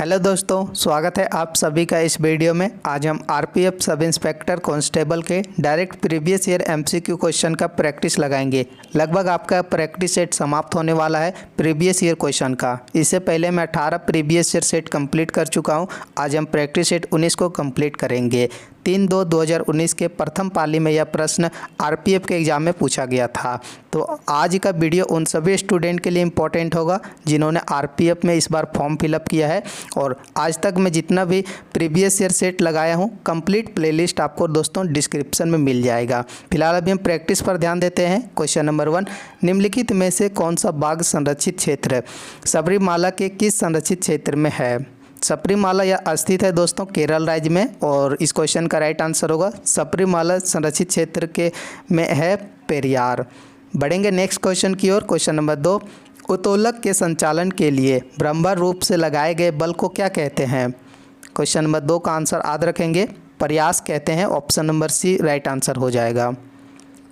Hello दोस्तों, स्वागत है आप सभी का इस वीडियो में। आज हम आरपीएफ सब इंस्पेक्टर कांस्टेबल के direct previous year MCQ question का प्रैक्टिस लगाएंगे। लगभग आपका प्रैक्टिस सेट समाप्त होने वाला है प्रीवियस ईयर क्वेश्चन का। इससे पहले मैं 18 प्रीवियस ईयर सेट कंप्लीट कर चुका हूं। आज हम प्रैक्टिस सेट 19 को कंप्लीट करेंगे। 3/2/2019 के प्रथम पाली में यह प्रश्न आरपीएफ के एग्ज़ाम में पूछा गया था। तो आज का वीडियो उन सभी स्टूडेंट के लिए इम्पोर्टेंट होगा जिन्होंने आरपीएफ में इस बार फॉर्म फिलअप किया है। और आज तक मैं जितना भी प्रीवियस ईयर सेट लगाया हूँ, कंप्लीट प्लेलिस्ट आपको दोस्तों डिस्क्रिप्शन में मिल जाएगा। फिलहाल अभी हम प्रैक्टिस पर ध्यान देते हैं। क्वेश्चन नंबर 1, निम्नलिखित में से कौन सा बाघ संरक्षित क्षेत्र सबरीमाला के किस संरक्षित क्षेत्र में है? सबरीमाला यह स्थित है दोस्तों केरल राज्य में, और इस क्वेश्चन का राइट आंसर होगा सबरीमाला संरक्षित क्षेत्र के में है पेरियार। बढ़ेंगे नेक्स्ट क्वेश्चन की ओर। क्वेश्चन नंबर 2, उत्तोलक के संचालन के लिए भ्रमण रूप से लगाए गए बल को क्या कहते हैं? क्वेश्चन नंबर 2 का आंसर याद रखेंगे, प्रयास कहते हैं। Option number C right answer हो जाएगा।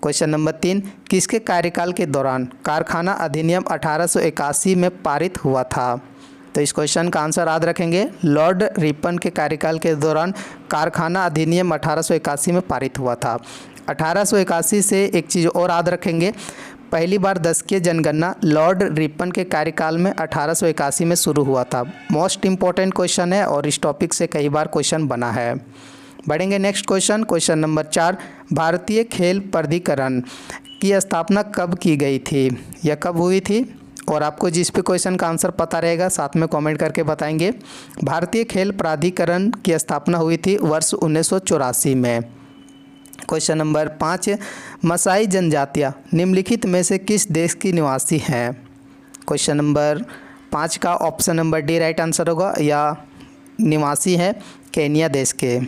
क्वेश्चन नंबर 3, किसके कार्यकाल के दौरान कारखाना अधिनियम 1881 में पारित हुआ था? तो इस क्वेश्चन का आंसर याद रखेंगे, लॉर्ड रिपन के कार्यकाल के दौरान कारखाना अधिनियम 1881 में पारित हुआ था। 1881 से एक चीज़ और याद रखेंगे, पहली बार दशकीय जनगणना लॉर्ड रिपन के कार्यकाल में 1881 में शुरू हुआ था। मोस्ट इम्पॉर्टेंट क्वेश्चन है और इस टॉपिक से कई बार क्वेश्चन बना है। बढ़ेंगे नेक्स्ट क्वेश्चन। क्वेश्चन नंबर 4, भारतीय खेल प्राधिकरण की स्थापना कब की गई थी? यह कब हुई थी? और आपको जिस भी क्वेश्चन का आंसर पता रहेगा साथ में कमेंट करके बताएंगे। भारतीय खेल प्राधिकरण की स्थापना हुई थी वर्ष 1984 में। क्वेश्चन नंबर 5, मसाई जनजातियाँ निम्नलिखित में से किस देश की निवासी हैं? क्वेश्चन नंबर 5 का option number D right answer होगा, या निवासी हैं केन्या देश के।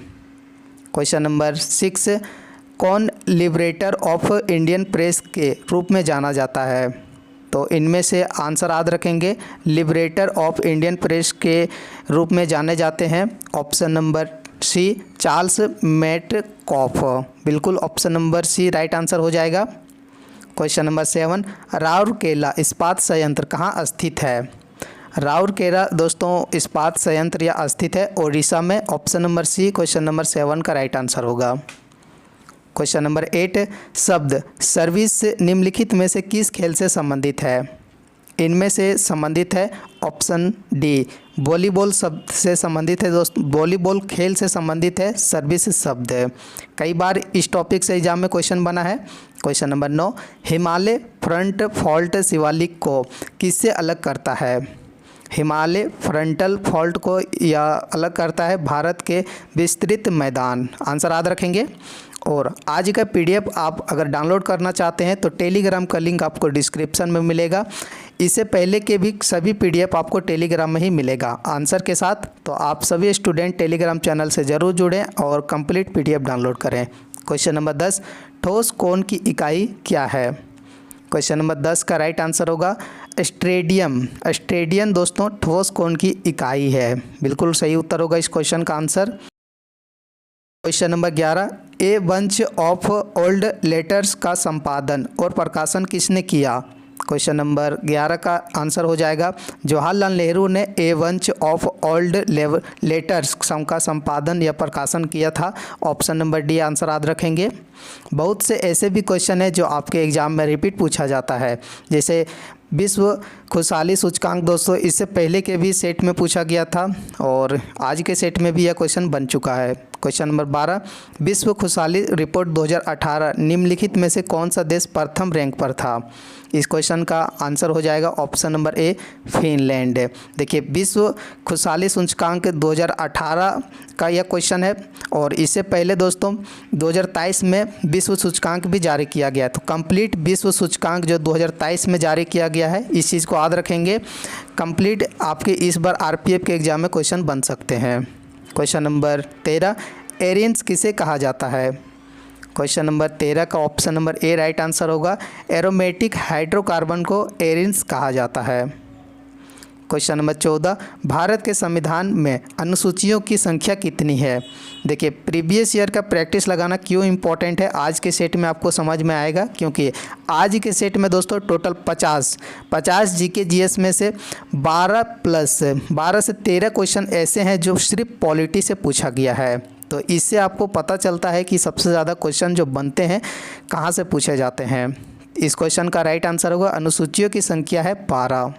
क्वेश्चन नंबर 6, कौन लिबरेटर ऑफ इंडियन प्रेस के रूप में जाना जाता है? तो इनमें से आंसर याद रखेंगे, लिबरेटर ऑफ इंडियन प्रेस के रूप में जाने जाते हैं। Option number C Charles Metcalf. बिल्कुल option number C right answer हो जाएगा। क्वेश्चन नंबर 7, राउरकेला इस्पात संयंत्र कहाँ स्थित है? राउरकेला दोस्तों इस्पात संयंत्र यह स्थित है ओडिशा में। Option number C question number 7 का राइट आंसर होगा। क्वेश्चन नंबर 8, शब्द सर्विस निम्नलिखित में से किस खेल से संबंधित है? इनमें से संबंधित है ऑप्शन डी वॉलीबॉल शब्द से संबंधित है दोस्तों। वॉलीबॉल खेल से संबंधित है सर्विस शब्द। कई बार इस टॉपिक से एग्जाम में क्वेश्चन बना है। Question number 9, Himalaya front fault Shivalik को किससे अलग करता है? हिमालय फ्रंटल फॉल्ट को यह अलग करता है भारत के विस्तृत मैदान। आंसर याद रखेंगे। और आज का पीडीएफ आप अगर डाउनलोड करना चाहते हैं तो टेलीग्राम का लिंक आपको डिस्क्रिप्शन में मिलेगा। इससे पहले के भी सभी पीडीएफ आपको टेलीग्राम में ही मिलेगा आंसर के साथ। तो आप सभी स्टूडेंट टेलीग्राम चैनल से ज़रूर जुड़ें और कंप्लीट पीडीएफ डाउनलोड करें। क्वेश्चन नंबर 10, ठोस कोण की इकाई क्या है? क्वेश्चन नंबर 10 का राइट आंसर होगा स्टेडियम। स्टेडियम दोस्तों ठोस कोण की इकाई है। बिल्कुल सही उत्तर होगा इस क्वेश्चन का answer. Question number 11, a bunch of old letters का संपादन और प्रकाशन किसने किया? क्वेश्चन नंबर 11 का आंसर हो जाएगा, जवाहरलाल नेहरू ने a bunch of old letters का संपादन या प्रकाशन किया था। ऑप्शन नंबर डी आंसर याद रखेंगे। बहुत से ऐसे भी क्वेश्चन है जो आपके एग्ज़ाम में रिपीट पूछा जाता है, जैसे विश्व खुशहाली सूचकांक दोस्तों इससे पहले के भी सेट में पूछा गया था और आज के सेट में भी यह क्वेश्चन बन चुका है। क्वेश्चन नंबर 12, विश्व खुशहाली रिपोर्ट 2018 निम्नलिखित में से कौन सा देश प्रथम रैंक पर था? इस क्वेश्चन का आंसर हो जाएगा ऑप्शन नंबर ए फिनलैंड। देखिए विश्व खुशहाली सूचकांक 2018 का यह क्वेश्चन है और इससे पहले दोस्तों 2023 में विश्व सूचकांक भी जारी किया गया। तो कंप्लीट विश्व सूचकांक जो 2023 में जारी किया गया है, इस चीज़ को याद रखेंगे। कंप्लीट आपके इस बार आरपीएफ के एग्ज़ाम में क्वेश्चन बन सकते हैं। क्वेश्चन नंबर 13, एरियंस किसे कहा जाता है? क्वेश्चन नंबर 13 का option number A right answer होगा, एरोमेटिक हाइड्रोकार्बन को एरियंस कहा जाता है। क्वेश्चन नंबर 14, भारत के संविधान में अनुसूचियों की संख्या कितनी है। देखिए प्रीवियस ईयर का प्रैक्टिस लगाना क्यों इम्पोर्टेंट है, आज के सेट में आपको समझ में आएगा, क्योंकि आज के सेट में दोस्तों टोटल 50 जीके जीएस में से 12 से 13 क्वेश्चन ऐसे हैं जो सिर्फ पॉलिटी से पूछा गया है। तो इससे आपको पता चलता है कि सबसे ज़्यादा क्वेश्चन जो बनते हैं कहाँ से पूछे जाते हैं। इस क्वेश्चन का राइट आंसर होगा अनुसूचियों की संख्या है 12।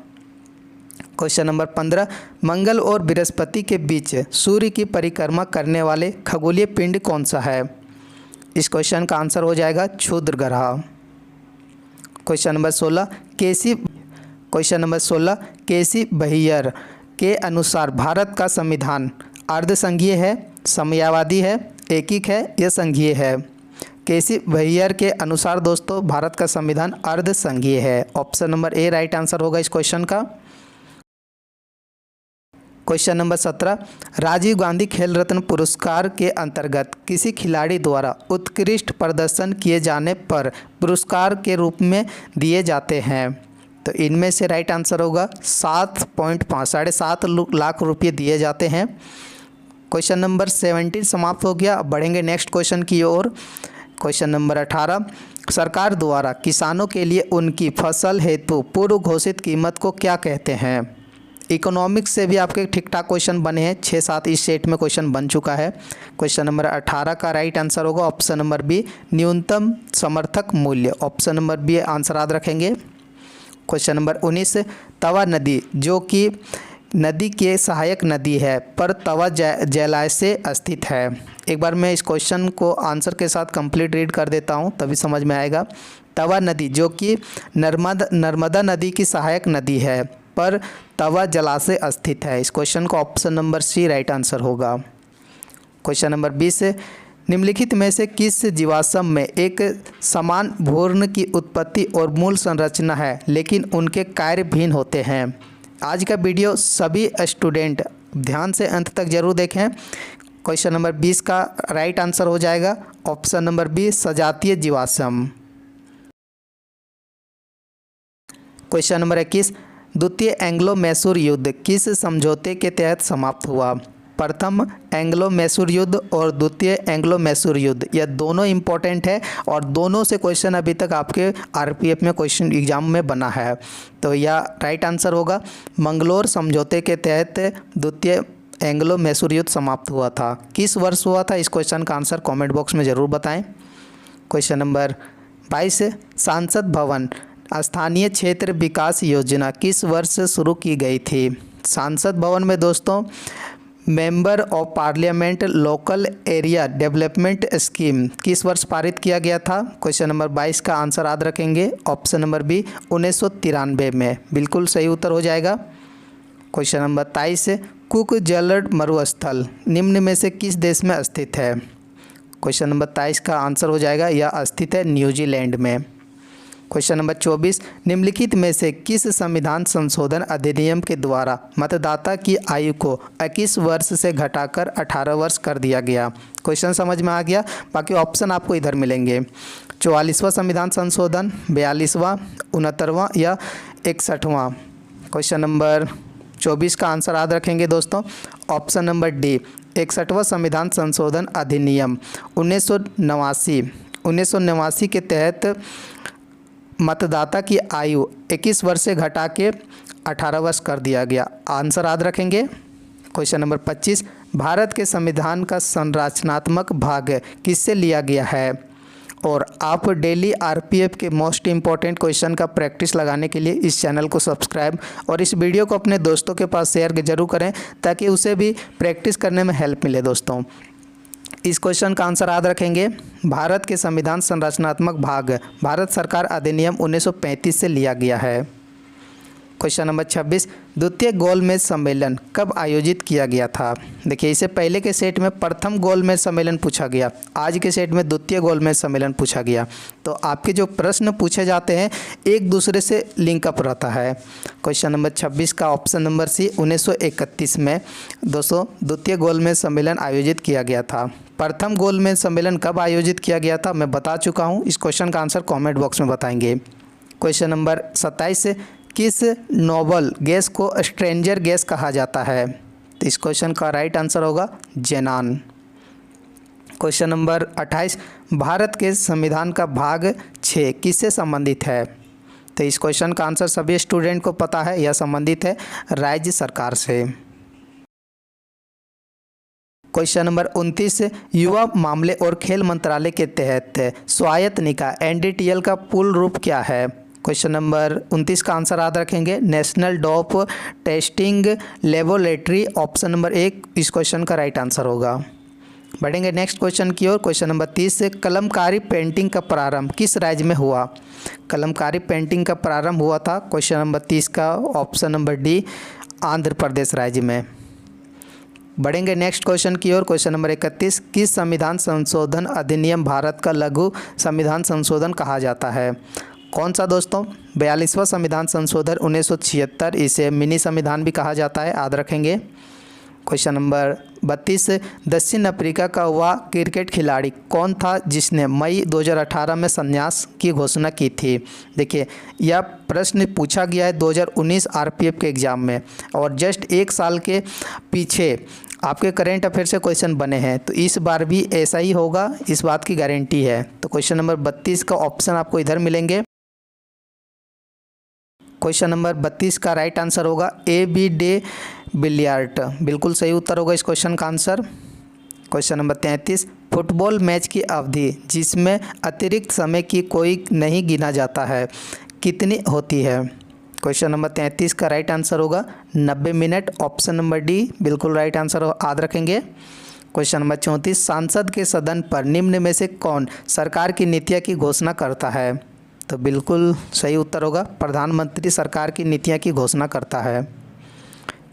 क्वेश्चन नंबर 15, मंगल और बृहस्पति के बीच सूर्य की परिक्रमा करने वाले खगोलीय पिंड कौन सा है। इस क्वेश्चन का आंसर हो जाएगा क्षुद्र ग्रह। क्वेश्चन नंबर 16, केसी बहियर के अनुसार भारत का संविधान अर्धसंघीय है, समयावादी है, एकीक है या संघीय है। केसी बहियर के अनुसार दोस्तों भारत का संविधान अर्धसंघीय है। Option number A right answer होगा इस क्वेश्चन का। क्वेश्चन नंबर 17, राजीव गांधी खेल रत्न पुरस्कार के अंतर्गत किसी खिलाड़ी द्वारा उत्कृष्ट प्रदर्शन किए जाने पर पुरस्कार के रूप में दिए जाते हैं। तो इनमें से राइट आंसर होगा 7.5 लाख रुपये दिए जाते हैं। क्वेश्चन नंबर 17 समाप्त हो गया। अब बढ़ेंगे नेक्स्ट क्वेश्चन की ओर। क्वेश्चन नंबर 18, सरकार द्वारा किसानों के लिए उनकी फसल हेतु पूर्व घोषित कीमत को क्या कहते हैं। इकोनॉमिक्स से भी आपके ठीक ठाक क्वेश्चन बने हैं, 6-7 इस सेट में क्वेश्चन बन चुका है। क्वेश्चन नंबर 18 का राइट आंसर होगा ऑप्शन नंबर बी, न्यूनतम समर्थक मूल्य। ऑप्शन नंबर बी आंसर याद रखेंगे। क्वेश्चन नंबर 19, तवा नदी जो कि नदी के सहायक नदी है पर तवा जलाशय से स्थित है। एक बार मैं इस क्वेश्चन को आंसर के साथ कंप्लीट रीड कर देता हूँ तभी समझ में आएगा। तवा नदी जो कि नर्मदा नदी की सहायक नदी है पर तवा जलाशय स्थित है। इस क्वेश्चन का option number C right answer होगा। क्वेश्चन नंबर 20, निम्नलिखित में से किस जीवाश्म में एक समान भूर्ण की उत्पत्ति और मूल संरचना है लेकिन उनके कार्य भिन्न होते हैं। आज का वीडियो सभी स्टूडेंट ध्यान से अंत तक जरूर देखें। क्वेश्चन नंबर 20 का राइट आंसर हो जाएगा ऑप्शन नंबर बी, सजातीय जीवाश्म। क्वेश्चन नंबर 21, द्वितीय एंग्लो मैसूर युद्ध किस समझौते के तहत समाप्त हुआ। प्रथम एंग्लो मैसूर युद्ध और द्वितीय एंग्लो मैसूर युद्ध, यह दोनों इंपॉर्टेंट है और दोनों से क्वेश्चन अभी तक आपके आरपीएफ में क्वेश्चन एग्जाम में बना है। तो यह राइट आंसर होगा, मंगलोर समझौते के तहत द्वितीय एंग्लो मैसूर युद्ध समाप्त हुआ था। किस वर्ष हुआ था, इस क्वेश्चन का आंसर कमेंट बॉक्स में ज़रूर बताएं। क्वेश्चन नंबर 22, सांसद भवन स्थानीय क्षेत्र विकास योजना किस वर्ष शुरू की गई थी। सांसद भवन में दोस्तों member of parliament local area development scheme किस वर्ष पारित किया गया था। क्वेश्चन नंबर 22 का आंसर याद रखेंगे ऑप्शन नंबर बी, 1993 में। बिल्कुल सही उत्तर हो जाएगा। क्वेश्चन नंबर 23, कुक जलड मरुस्थल निम्न में से किस देश में स्थित है। क्वेश्चन नंबर 23 का आंसर हो जाएगा यह स्थित है न्यूजीलैंड में। क्वेश्चन नंबर 24, निम्नलिखित में से किस संविधान संशोधन अधिनियम के द्वारा मतदाता की आयु को 21 वर्ष से घटाकर 18 वर्ष कर दिया गया। क्वेश्चन समझ में आ गया। बाकी ऑप्शन आपको इधर मिलेंगे, 44वां संविधान संशोधन, 42वां, 69वां या 61वां। क्वेश्चन नंबर 24 का आंसर याद रखेंगे दोस्तों ऑप्शन नंबर डी, 61वां संविधान संशोधन अधिनियम 1989 के तहत मतदाता की आयु 21 वर्ष से घटा के 18 वर्ष कर दिया गया। आंसर याद रखेंगे। क्वेश्चन नंबर 25, भारत के संविधान का संरचनात्मक भाग किससे लिया गया है। और आप डेली आरपीएफ के मोस्ट इम्पॉर्टेंट क्वेश्चन का प्रैक्टिस लगाने के लिए इस चैनल को सब्सक्राइब और इस वीडियो को अपने दोस्तों के पास शेयर जरूर करें ताकि उसे भी प्रैक्टिस करने में हेल्प मिले। दोस्तों इस क्वेश्चन का आंसर याद रखेंगे, भारत के संविधान संरचनात्मक भाग भारत सरकार अधिनियम 1935 से लिया गया है। क्वेश्चन नंबर 26, द्वितीय गोलमेज सम्मेलन कब आयोजित किया गया था। देखिए इससे पहले के सेट में प्रथम गोलमेज सम्मेलन पूछा गया, आज के सेट में द्वितीय गोलमेज सम्मेलन पूछा गया। तो आपके जो प्रश्न पूछे जाते हैं एक दूसरे से लिंकअप रहता है। क्वेश्चन नंबर 26 का ऑप्शन नंबर सी, 1931 में दोस्तों द्वितीय गोलमेज सम्मेलन आयोजित किया गया था। प्रथम गोलमेज सम्मेलन कब आयोजित किया गया था मैं बता चुका हूँ, इस क्वेश्चन का आंसर कॉमेंट बॉक्स में बताएंगे। क्वेश्चन नंबर 27, किस नोबल गैस को स्ट्रेंजर गैस कहा जाता है? तो इस क्वेश्चन का राइट आंसर होगा जेनान। क्वेश्चन नंबर 28, भारत के संविधान का भाग 6 किससे संबंधित है? तो इस क्वेश्चन का आंसर सभी स्टूडेंट को पता है, यह संबंधित है राज्य सरकार से। क्वेश्चन नंबर 29, युवा मामले और खेल मंत्रालय के तहत स्वायत्त निकाय एनडीटीएल का पूर्ण रूप क्या है? क्वेश्चन नंबर 29 का आंसर याद रखेंगे, national dope testing laboratory. Option number 1 इस क्वेश्चन का राइट आंसर होगा। बढ़ेंगे नेक्स्ट क्वेश्चन की ओर। क्वेश्चन नंबर 30, कलमकारी पेंटिंग का प्रारंभ किस राज्य में हुआ? कलमकारी पेंटिंग का प्रारंभ हुआ था क्वेश्चन नंबर 30 का option number D, Andhra Pradesh राज्य में। बढ़ेंगे नेक्स्ट क्वेश्चन की ओर। क्वेश्चन नंबर 31, किस संविधान संशोधन अधिनियम भारत का लघु संविधान संशोधन कहा जाता है? कौन सा दोस्तों? 42वां संविधान संशोधन 1976, इसे मिनी संविधान भी कहा जाता है, याद रखेंगे। क्वेश्चन नंबर 32, दक्षिण अफ्रीका का वह क्रिकेट खिलाड़ी कौन था जिसने मई 2018 में संन्यास की घोषणा की थी? देखिए, यह प्रश्न पूछा गया है 2019 आरपीएफ के एग्ज़ाम में, और जस्ट 1 साल के पीछे आपके करेंट अफेयर से क्वेश्चन बने हैं, तो इस बार भी ऐसा ही होगा, इस बात की गारंटी है। तो क्वेश्चन नंबर 32 का ऑप्शन आपको इधर मिलेंगे। क्वेश्चन नंबर 32 का राइट आंसर होगा ए बी डे बिलियर्ड, बिल्कुल सही उत्तर होगा इस क्वेश्चन का answer. Question number 33, football match की अवधि जिसमें अतिरिक्त समय की कोई नहीं गिना जाता है कितनी होती है? क्वेश्चन नंबर 33 का राइट आंसर होगा 90 मिनट। ऑप्शन नंबर डी बिल्कुल राइट आंसर याद रखेंगे। क्वेश्चन नंबर 34, सांसद के सदन पर निम्न में से कौन सरकार की नीतियाँ की घोषणा करता है? तो बिल्कुल सही उत्तर होगा प्रधानमंत्री सरकार की नीतियाँ की घोषणा करता है।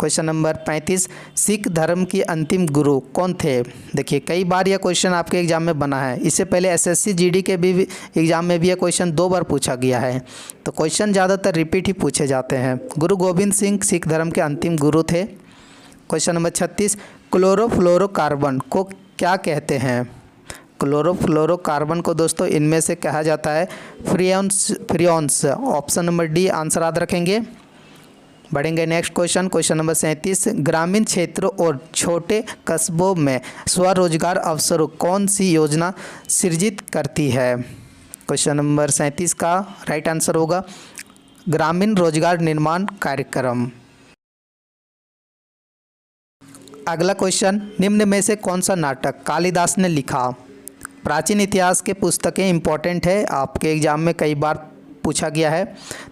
क्वेश्चन नंबर 35, सिख धर्म के अंतिम गुरु कौन थे? देखिए, कई बार यह क्वेश्चन आपके एग्जाम में बना है, इससे पहले एसएससी जीडी के भी एग्जाम में भी यह क्वेश्चन 2 बार पूछा गया है, तो क्वेश्चन ज़्यादातर रिपीट ही पूछे जाते हैं। गुरु गोविंद सिंह सिख धर्म के अंतिम गुरु थे। क्वेश्चन नंबर 36, क्लोरोफ्लोरोकार्बन को क्या कहते हैं? क्लोरोफ्लोरोकार्बन को दोस्तों इनमें से कहा जाता है freons. Option number D answer याद रखेंगे। बढ़ेंगे नेक्स्ट क्वेश्चन। क्वेश्चन नंबर 37, ग्रामीण क्षेत्रों और छोटे कस्बों में स्वरोजगार अवसरों कौन सी योजना सृजित करती है? क्वेश्चन नंबर 37 का राइट आंसर होगा ग्रामीण रोजगार निर्माण कार्यक्रम। अगला क्वेश्चन, निम्न में से कौन सा नाटक कालिदास ने लिखा? प्राचीन इतिहास के पुस्तकें इंपॉर्टेंट है, आपके एग्जाम में कई बार पूछा गया है,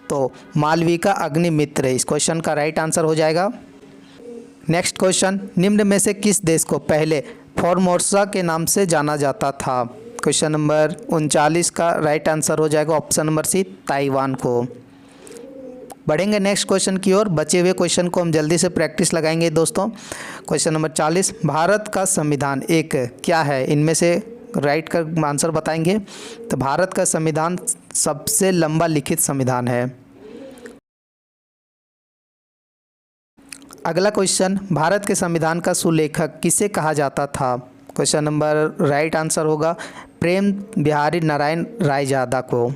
तो मालविका अग्निमित्र इस क्वेश्चन का राइट आंसर हो जाएगा। नेक्स्ट क्वेश्चन, निम्न में से किस देश को पहले फॉर्मोसा के नाम से जाना जाता था? क्वेश्चन नंबर 39 का राइट आंसर हो जाएगा ऑप्शन नंबर सी, ताइवान को। बढ़ेंगे नेक्स्ट क्वेश्चन की ओर। बचे हुए क्वेश्चन को हम जल्दी से प्रैक्टिस लगाएंगे दोस्तों। क्वेश्चन नंबर 40, भारत का संविधान एक क्या है? इनमें से राइट का आंसर बताएंगे। तो भारत का संविधान सबसे लंबा लिखित संविधान है। अगला क्वेश्चन, भारत के संविधान का सुलेखक किसे कहा जाता था? क्वेश्चन नंबर राइट आंसर होगा प्रेम बिहारी नारायण रायजादा को।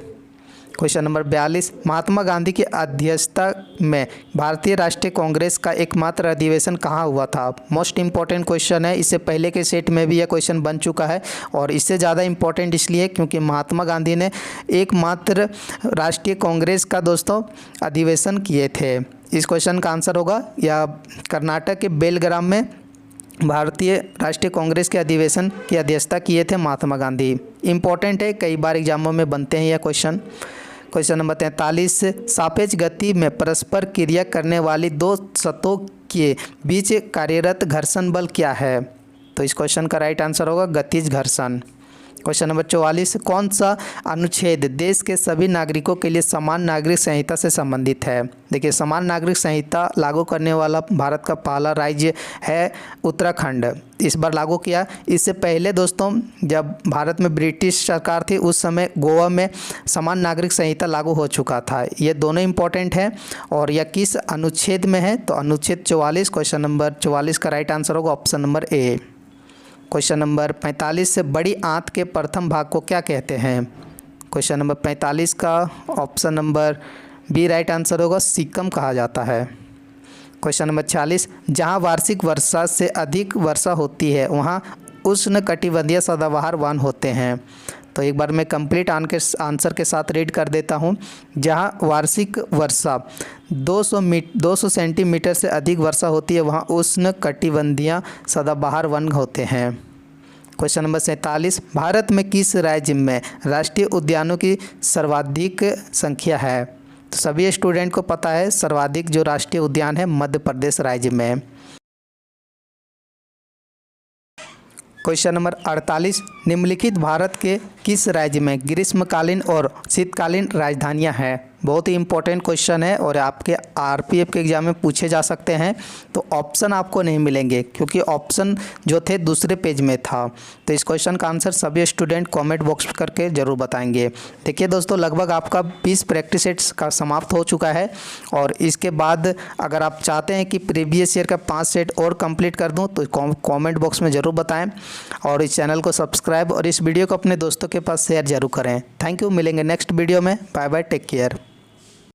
क्वेश्चन नंबर 42, महात्मा गांधी की अध्यक्षता में भारतीय राष्ट्रीय कांग्रेस का एकमात्र अधिवेशन कहाँ हुआ था? मोस्ट इम्पॉर्टेंट क्वेश्चन है, इससे पहले के सेट में भी यह क्वेश्चन बन चुका है, और इससे ज़्यादा इम्पॉर्टेंट इसलिए क्योंकि महात्मा गांधी ने एकमात्र राष्ट्रीय कांग्रेस का दोस्तों अधिवेशन किए थे। इस क्वेश्चन का आंसर होगा या कर्नाटक के बेलगाम में भारतीय राष्ट्रीय कांग्रेस के अधिवेशन की अध्यक्षता किए थे महात्मा गांधी। इम्पॉर्टेंट है, कई बार एग्जामों में बनते हैं यह क्वेश्चन। क्वेश्चन नंबर 43, सापेक्ष गति में परस्पर क्रिया करने वाली 2 सतहों के बीच कार्यरत घर्षण बल क्या है? तो इस क्वेश्चन का राइट आंसर होगा गतिज घर्षण। क्वेश्चन नंबर 44, कौन सा अनुच्छेद देश के सभी नागरिकों के लिए समान नागरिक संहिता से संबंधित है? देखिए, समान नागरिक संहिता लागू करने वाला भारत का पहला राज्य है उत्तराखंड, इस बार लागू किया। इससे पहले दोस्तों जब भारत में ब्रिटिश सरकार थी उस समय गोवा में समान नागरिक संहिता लागू हो चुका था। ये दोनों इंपॉर्टेंट हैं, और यह किस अनुच्छेद में है? तो अनुच्छेद 44। क्वेश्चन नंबर 44 का राइट आंसर होगा option number A. Question number 45 से बड़ी आंत के प्रथम भाग को क्या कहते हैं? क्वेश्चन नंबर 45 का option number B right answer होगा, सिक्किम कहा जाता है। क्वेश्चन नंबर 46, जहाँ वार्षिक वर्षा से अधिक वर्षा होती है वहाँ उष्णकटिबंधीय सदाबहार वन होते हैं। तो एक बार मैं कंप्लीट आंसर के साथ रीड कर देता हूँ। जहाँ वार्षिक वर्षा 200 सेंटीमीटर से अधिक वर्षा होती है वहाँ उष्णकटिबंधीय सदाबहार वन होते हैं। क्वेश्चन नंबर 47, भारत में किस राज्य में राष्ट्रीय उद्यानों की सर्वाधिक संख्या है? तो सभी स्टूडेंट को पता है सर्वाधिक जो राष्ट्रीय उद्यान है मध्य प्रदेश राज्य में। क्वेश्चन नंबर 48, निम्नलिखित भारत के किस राज्य में ग्रीष्मकालीन और शीतकालीन राजधानियां हैं? बहुत ही इंपॉर्टेंट क्वेश्चन है और आपके आरपीएफ के एग्जाम में पूछे जा सकते हैं। तो ऑप्शन आपको नहीं मिलेंगे क्योंकि ऑप्शन जो थे दूसरे पेज में था। तो इस क्वेश्चन का आंसर सभी स्टूडेंट कमेंट बॉक्स में करके ज़रूर बताएंगे। देखिए दोस्तों, लगभग आपका 20 प्रैक्टिस सेट्स का समाप्त हो चुका है और इसके बाद अगर आप चाहते हैं कि प्रीवियस ईयर का 5 सेट और कंप्लीट कर दूँ तो कॉमेंट बॉक्स में ज़रूर बताएँ और इस चैनल को सब्सक्राइब और इस वीडियो को अपने दोस्तों के पास शेयर जरूर करें। थैंक यू, मिलेंगे नेक्स्ट वीडियो में। Bye bye, take care.